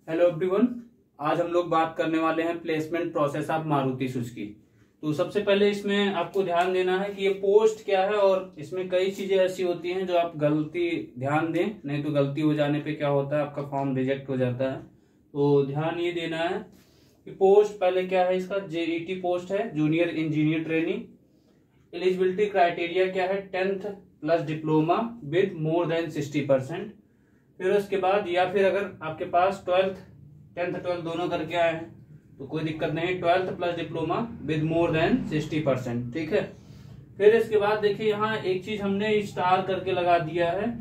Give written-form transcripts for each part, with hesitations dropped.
Hello everyone. आज हम लोग बात करने वाले हैं placement process of Maruti Suzuki. तो सबसे पहले इसमें आपको ध्यान देना है कि ये पोस्ट क्या है, और इसमें कई चीजें ऐसी होती हैं जो आप गलती ध्यान दें, नहीं तो गलती हो जाने पे क्या होता है, आपका फॉर्म रिजेक्ट हो जाता है। तो ध्यान ये देना है कि पोस्ट पहले क्या है, इसका जेईटी पोस्ट है, junior engineer training. Eligibility criteria क्या है, 10th plus diploma with more than 60%। फिर उसके बाद या फिर अगर आपके पास 10th 12 दोनों करके आए हैं तो कोई दिक्कत नहीं, 12th plus diploma with more than 60%, ठीक है। फिर इसके बाद देखिए यहाँ एक चीज हमने स्टार करके लगा दिया है,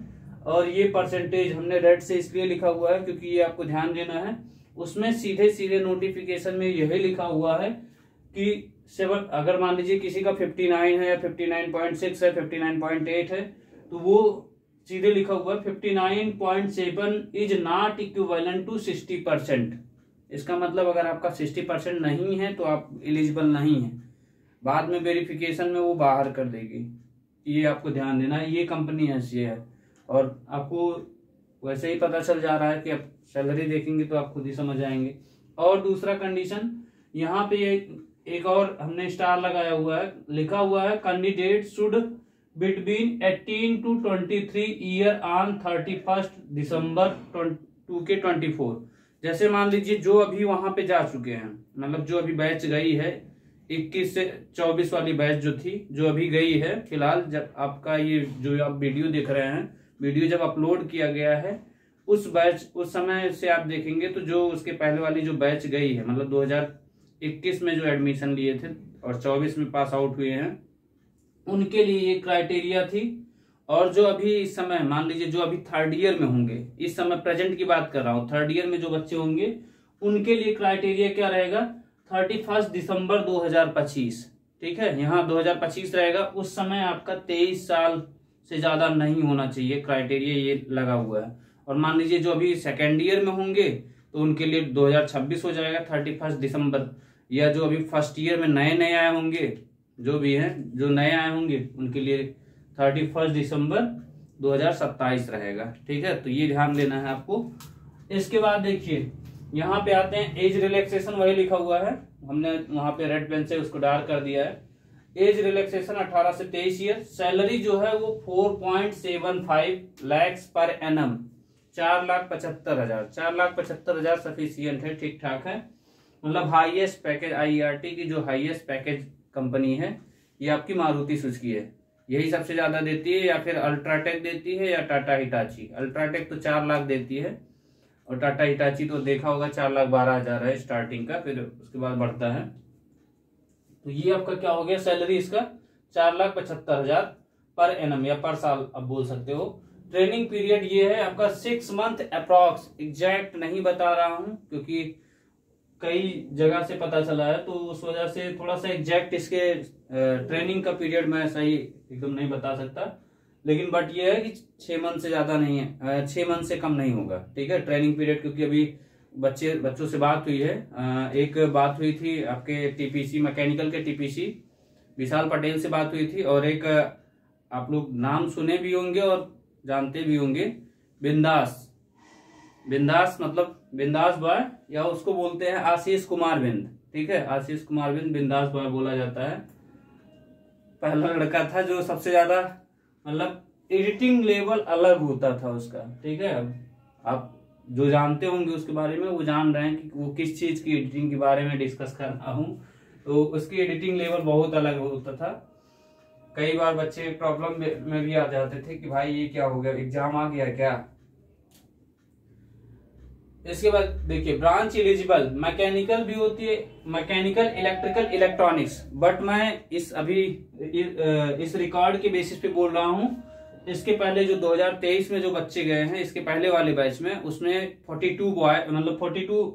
और ये परसेंटेज हमने रेड से इसलिए लिखा हुआ है क्योंकि ये आपको ध्यान देना है। उसमें सीधे सीधे नोटिफिकेशन में यही लिखा हुआ है कि 7, अगर मान लीजिए किसी का 59 है या 59.6 है, 59.8 है, तो वो सीधे लिखा हुआ है 59.7 इज नॉट इक्विवेलेंट टू 60%। इसका मतलब अगर आपका 60% नहीं है तो आप एलिजिबल नहीं है, बाद में वेरिफिकेशन में वो बाहर कर देगी। ये आपको ध्यान देना है, ये कंपनी ऐसी है। और आपको वैसे ही पता चल जा रहा है कि आप सैलरी देखेंगे तो आप खुद ही समझ आएंगे। और दूसरा कंडीशन यहाँ पे एक और हमने स्टार लगाया हुआ है, लिखा हुआ है candidate should between 18 to 23 year on 31 दिसंबर 2024। जैसे मान लीजिए जो अभी वहां पे जा चुके हैं, मतलब जो अभी बैच गई है 21 से 24 वाली बैच जो थी, जो अभी गई है फिलहाल, जब आपका ये जो आप वीडियो देख रहे हैं, वीडियो जब अपलोड किया गया है उस बैच, उस समय से आप देखेंगे तो जो उसके पहले वाली जो बैच गई है, मतलब 2021 में जो एडमिशन लिए थे और 24 में पास आउट हुए हैं, उनके लिए ये क्राइटेरिया थी। और जो अभी इस समय मान लीजिए जो अभी 3rd ईयर में होंगे, इस समय प्रेजेंट की बात कर रहा हूँ, 3rd ईयर में जो बच्चे होंगे उनके लिए क्राइटेरिया क्या रहेगा, 31 दिसंबर 2025, ठीक है। यहाँ 2025 रहेगा, उस समय आपका 23 साल से ज्यादा नहीं होना चाहिए, क्राइटेरिया ये लगा हुआ है। और मान लीजिए जो अभी 2nd ईयर में होंगे तो उनके लिए 2026 हो जाएगा 31 दिसंबर। या जो अभी 1st ईयर में नए नए आए होंगे, जो भी हैं जो नए आए होंगे उनके लिए 31 दिसंबर 2027 रहेगा, ठीक है। तो ये ध्यान देना है आपको। इसके बाद देखिए यहाँ पे आते हैं, एज रिलैक्सेशन वही लिखा हुआ है, हमने वहां पे रेड पेन से उसको डार्क कर दिया है। एज रिलैक्सेशन 18 से 23 ईयर। सैलरी जो है वो 4.75 लाख पर एनम, 4,75,000, 4,75,000 सफिशियंट है, ठीक ठाक है। मतलब हाईएस्ट पैकेज, आईआरटी की जो हाईएस्ट पैकेज कंपनी है ये आपकी मारुति सुजुकी है, यही सबसे ज्यादा देती है। या फिर अल्ट्राटेक देती है या टाटा हिटाची। अल्ट्राटेक तो 4 लाख देती है, और टाटा हिटाची तो देखा होगा 4,12,000 है स्टार्टिंग का, फिर उसके बाद बढ़ता है। तो ये आपका क्या हो गया, सैलरी इसका 4,75,000 पर एनम या पर साल आप बोल सकते हो। ट्रेनिंग पीरियड ये है आपका 6 मंथ अप्रॉक्स, एग्जैक्ट नहीं बता रहा हूं क्योंकि कई जगह से पता चला है, तो उस वजह से थोड़ा सा एग्जैक्ट इसके ट्रेनिंग का पीरियड मैं सही एकदम नहीं बता सकता, लेकिन बट ये है कि 6 मंथ से ज्यादा नहीं है, 6 मंथ से कम नहीं होगा, ठीक है, ट्रेनिंग पीरियड। क्योंकि अभी बच्चों से बात हुई है, एक बात हुई थी आपके टीपीसी मैकेनिकल के टीपीसी विशाल पटेल से बात हुई थी, और एक आप लोग नाम सुने भी होंगे और जानते भी होंगे, बिंदास मतलब बिंदास बॉय, या उसको बोलते हैं आशीष कुमार बिंद, ठीक है। आशीष कुमार बिंद बिंदास बॉय बोला जाता है। पहला लड़का था जो सबसे ज्यादा, मतलब एडिटिंग लेवल अलग होता था उसका, ठीक है। आप जो जानते होंगे उसके बारे में वो जान रहे हैं कि वो किस चीज की एडिटिंग के बारे में डिस्कस कर रहा हूं। तो उसकी एडिटिंग लेवल बहुत अलग होता था। कई बार बच्चे प्रॉब्लम में भी आ जाते थे कि भाई ये क्या हो गया, एग्जाम आ गया क्या। इसके बाद देखिए ब्रांच एलिजिबल मैकेनिकल भी होती है, मैकेनिकल, इलेक्ट्रिकल, इलेक्ट्रॉनिक्स। बट मैं इस रिकॉर्ड के बेसिस पे बोल रहा हूं। इसके पहले जो 2023 में जो बच्चे गए हैं, इसके पहले वाले बैच में, उसमें 42 बॉय, मतलब 42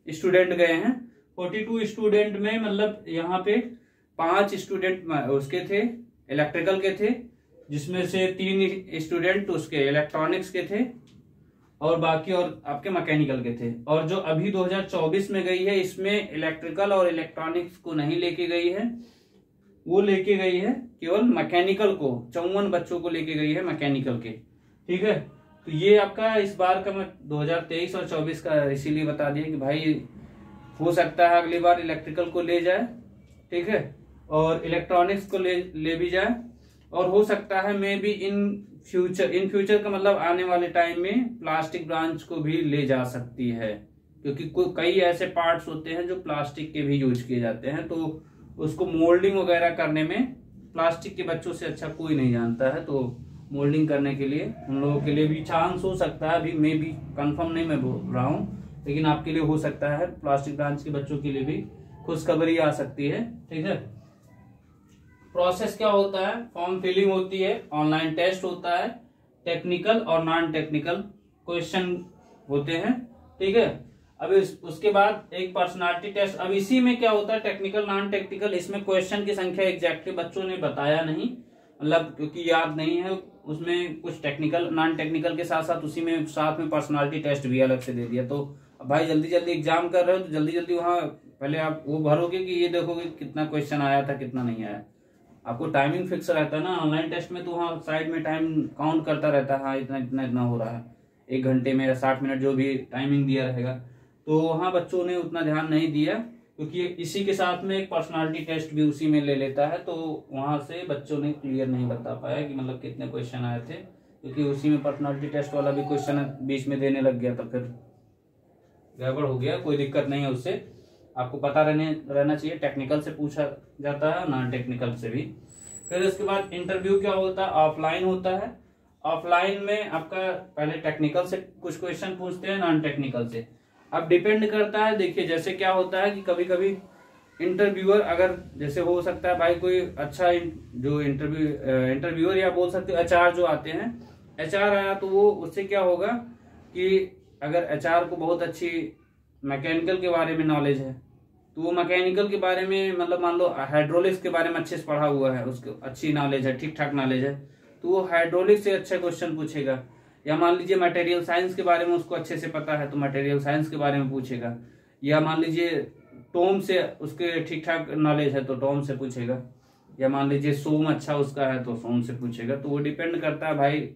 स्टूडेंट गए हैं। 42 स्टूडेंट में मतलब यहाँ पे 5 स्टूडेंट उसके थे, इलेक्ट्रिकल के थे, जिसमें से 3 स्टूडेंट उसके इलेक्ट्रॉनिक्स के थे, और बाकी और आपके मैकेनिकल के थे। और जो अभी 2024 में गई है, इसमें इलेक्ट्रिकल और इलेक्ट्रॉनिक्स को नहीं लेके गई है, वो लेके गई है केवल मैकेनिकल को, 54 बच्चों को लेके गई है मैकेनिकल के, ठीक है। तो ये आपका इस बार का मैं 2023 और 24 का इसीलिए बता दिया कि भाई हो सकता है अगली बार इलेक्ट्रिकल को ले जाए, ठीक है, और इलेक्ट्रॉनिक्स को ले भी जाए, और हो सकता है मे बी इन फ्यूचर का मतलब आने वाले टाइम में प्लास्टिक ब्रांच को भी ले जा सकती है, क्योंकि कई ऐसे पार्ट्स होते हैं जो प्लास्टिक के भी यूज किए जाते हैं, तो उसको मोल्डिंग वगैरह करने में प्लास्टिक के बच्चों से अच्छा कोई नहीं जानता है। तो मोल्डिंग करने के लिए हम लोगों के लिए भी चांस हो सकता है, अभी मे बी कंफर्म नहीं मैं बोल रहा हूँ, लेकिन आपके लिए हो सकता है, प्लास्टिक ब्रांच के बच्चों के लिए भी खुशखबरी आ सकती है, ठीक है। प्रोसेस क्या होता है, फॉर्म फिलिंग होती है, ऑनलाइन टेस्ट होता है, टेक्निकल और नॉन टेक्निकल क्वेश्चन होते हैं, ठीक है। अब उसके बाद एक पर्सनालिटी टेस्ट। अब इसी में क्या होता है, टेक्निकल नॉन टेक्निकल, इसमें क्वेश्चन की संख्या एग्जैक्टली बच्चों ने बताया नहीं, मतलब क्योंकि याद नहीं है, उसमें कुछ टेक्निकल नॉन टेक्निकल के साथ साथ उसी में साथ में पर्सनालिटी टेस्ट भी अलग से दे दिया। तो भाई जल्दी जल्दी एग्जाम कर रहे हो तो जल्दी जल्दी वहां पहले आप वो भरोगे कि ये देखोगे कितना क्वेश्चन आया था कितना नहीं आया। आपको टाइमिंग फिक्स रहता है ना, ऑनलाइन टेस्ट में तो वहाँ साइड में टाइम काउंट करता रहता है, हाँ इतना इतना इतना हो रहा है, 1 घंटे में या 60 मिनट जो भी टाइमिंग दिया रहेगा। तो वहाँ बच्चों ने उतना ध्यान नहीं दिया, क्योंकि इसी के साथ में एक पर्सनालिटी टेस्ट भी उसी में ले लेता है, तो वहां से बच्चों ने क्लियर नहीं बता पाया कि मतलब कितने क्वेश्चन आए थे, क्योंकि उसी में पर्सनालिटी टेस्ट वाला भी क्वेश्चन बीच में देने लग गया, तो फिर गड़बड़ हो गया। कोई दिक्कत नहीं है उससे, आपको पता रहना चाहिए, टेक्निकल से पूछा जाता है, नॉन टेक्निकल से भी। फिर उसके बाद इंटरव्यू क्या होता है, ऑफलाइन होता है। ऑफलाइन में आपका पहले टेक्निकल से कुछ क्वेश्चन पूछते हैं, नॉन टेक्निकल से। अब डिपेंड करता है, देखिए जैसे क्या होता है कि कभी कभी इंटरव्यूअर अगर जैसे हो सकता है भाई कोई अच्छा जो इंटरव्यूअर या बोल सकते हो एचआर जो आते हैं, एचआर आया तो वो उससे क्या होगा कि अगर एचआर को बहुत अच्छी मैकेनिकल के बारे में नॉलेज है, तो वो मैकेनिकल के बारे में मतलब मान लो हाइड्रोलिक्स के बारे में अच्छे से पढ़ा हुआ है, उसको अच्छी नॉलेज है, ठीक ठाक नॉलेज है, तो वो हाइड्रोलिक्स से अच्छे क्वेश्चन पूछेगा। या मान लीजिए मटेरियल साइंस के बारे में उसको अच्छे से पता है, तो मटेरियल साइंस के बारे में पूछेगा। या मान लीजिए टोम से उसके ठीक ठाक नॉलेज है तो टोम से पूछेगा। या मान लीजिए सोम अच्छा उसका है तो सोम से पूछेगा। तो वो डिपेंड करता है भाई,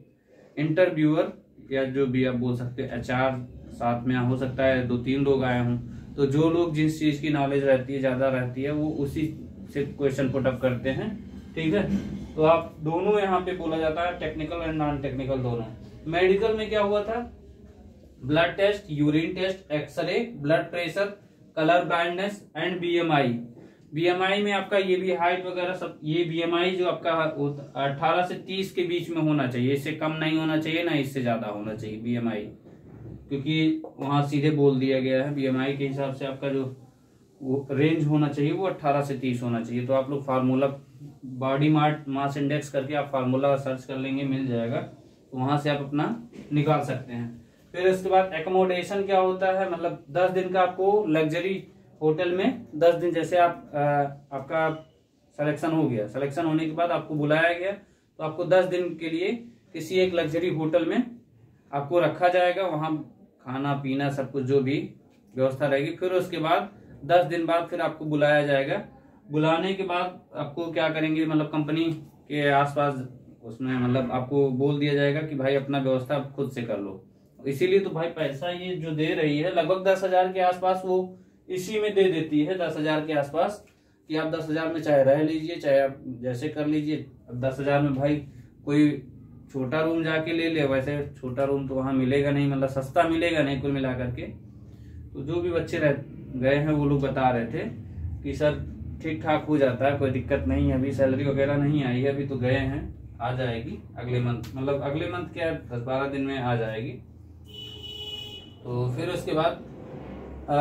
इंटरव्यूअर या जो भी आप बोल सकते हैं एचआर साथ में हो सकता है 2-3 लोग आए हों, तो जो लोग जिस चीज की नॉलेज रहती है ज्यादा रहती है वो उसी से क्वेश्चन पुट अप करते हैं, ठीक है। तो आप दोनों यहाँ पे बोला जाता है, टेक्निकल एंड नॉन टेक्निकल दोनों। मेडिकल में क्या हुआ था, blood test, urine test, x ray, blood pressure, colour blindness and BMI. BMI में आपका ये भी हाइट वगैरह सब, ये बीएमआई जो आपका 18 से 30 के बीच में होना चाहिए, इससे कम नहीं होना चाहिए ना इससे ज्यादा होना चाहिए बीएमआई, क्योंकि वहां सीधे बोल दिया गया है बीएमआई के हिसाब से आपका जो वो रेंज होना चाहिए वो 18 से 30 होना चाहिए। तो आप लोग फार्मूला बॉडी मास इंडेक्स करके आप फार्मूला सर्च कर लेंगे, मिल जाएगा, तो वहां से आप अपना निकाल सकते हैं। फिर इसके बाद एकोमोडेशन क्या होता है, मतलब 10 दिन का आपको लग्जरी होटल में 10 दिन, जैसे आप आपका सिलेक्शन हो गया, सिलेक्शन होने के बाद आपको बुलाया गया तो आपको 10 दिन के लिए किसी एक लग्जरी होटल में आपको रखा जाएगा, वहां खाना पीना सब कुछ जो भी व्यवस्था रहेगी। फिर उसके बाद 10 दिन बाद फिर आपको बुलाया जाएगा। बुलाने के बाद आपको क्या करेंगे, मतलब कंपनी के आसपास उसमें मतलब आपको बोल दिया जाएगा कि भाई अपना व्यवस्था खुद से कर लो। इसीलिए तो भाई पैसा ये जो दे रही है लगभग 10,000 के आसपास वो इसी में दे देती है, 10,000 के आसपास, कि आप 10,000 में चाहे रह लीजिए चाहे आप जैसे कर लीजिए। अब 10,000 में भाई कोई छोटा रूम जाके ले ले, वैसे छोटा रूम तो वहां मिलेगा नहीं, मतलब सस्ता मिलेगा नहीं कुल मिला करके। तो जो भी बच्चे गए हैं वो लोग बता रहे थे कि सर ठीक ठाक हो जाता है, कोई दिक्कत नहीं है, अभी सैलरी वगैरह नहीं आई है, अभी तो गए हैं, आ जाएगी अगले मंथ, मतलब अगले मंथ क्या 10-12 दिन में आ जाएगी। तो फिर उसके बाद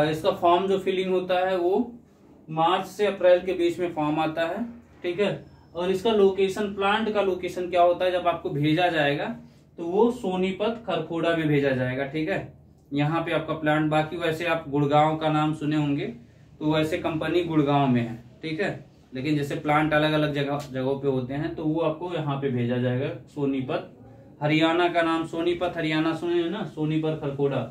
इसका फॉर्म जो फिलिंग होता है वो मार्च से अप्रैल के बीच में फॉर्म आता है, ठीक है। और इसका लोकेशन, प्लांट का लोकेशन क्या होता है, जब आपको भेजा जाएगा तो वो सोनीपत खरखोड़ा में भेजा जाएगा, ठीक है। यहाँ पे आपका प्लांट, बाकी वैसे आप गुड़गांव का नाम सुने होंगे, तो वैसे कंपनी गुड़गांव में है, ठीक है, लेकिन जैसे प्लांट अलग अलग जगहों पे होते हैं तो वो आपको यहाँ पे भेजा जाएगा सोनीपत। हरियाणा का नाम सोनीपत हरियाणा सुने हैं ना, सोनीपत खरखोड़ा,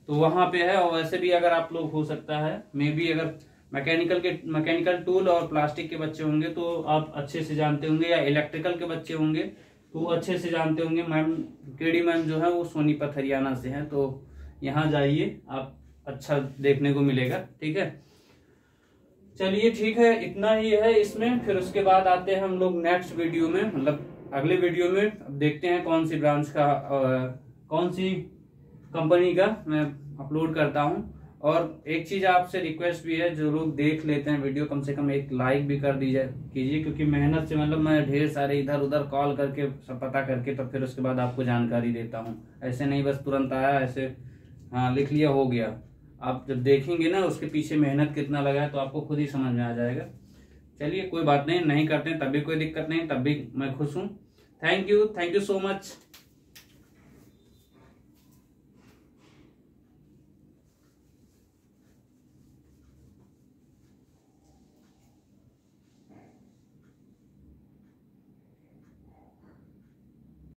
तो वहां पे है। और वैसे भी अगर आप लोग हो सकता है मे बी अगर मैकेनिकल टूल और प्लास्टिक के बच्चे होंगे तो आप अच्छे से जानते होंगे, या इलेक्ट्रिकल के बच्चे होंगे तो अच्छे से जानते होंगे। मैम केडी मैम जो है वो सोनीपत हरियाणा से हैं, तो यहाँ जाइए, आप अच्छा देखने को मिलेगा। ठीक है, चलिए ठीक है, इतना ही है इसमें। फिर उसके बाद आते हैं हम लोग नेक्स्ट वीडियो में, मतलब अगले वीडियो में। अब देखते हैं कौन सी ब्रांच का कौन सी कंपनी का मैं अपलोड करता हूँ। और एक चीज आपसे रिक्वेस्ट भी है, जो लोग देख लेते हैं वीडियो, कम से कम एक लाइक भी कर दीजिए कीजिए, क्योंकि मेहनत से मतलब मैं ढेर सारे इधर उधर कॉल करके सब पता करके तब फिर उसके बाद आपको जानकारी देता हूँ। ऐसे नहीं बस तुरंत आया ऐसे हाँ लिख लिया हो गया। आप जब देखेंगे ना उसके पीछे मेहनत कितना लगा है तो आपको खुद ही समझ में आ जाएगा। चलिए कोई बात नहीं, नहीं करते हैं तब भी कोई दिक्कत नहीं, तब भी मैं खुश हूँ। Thank you so much.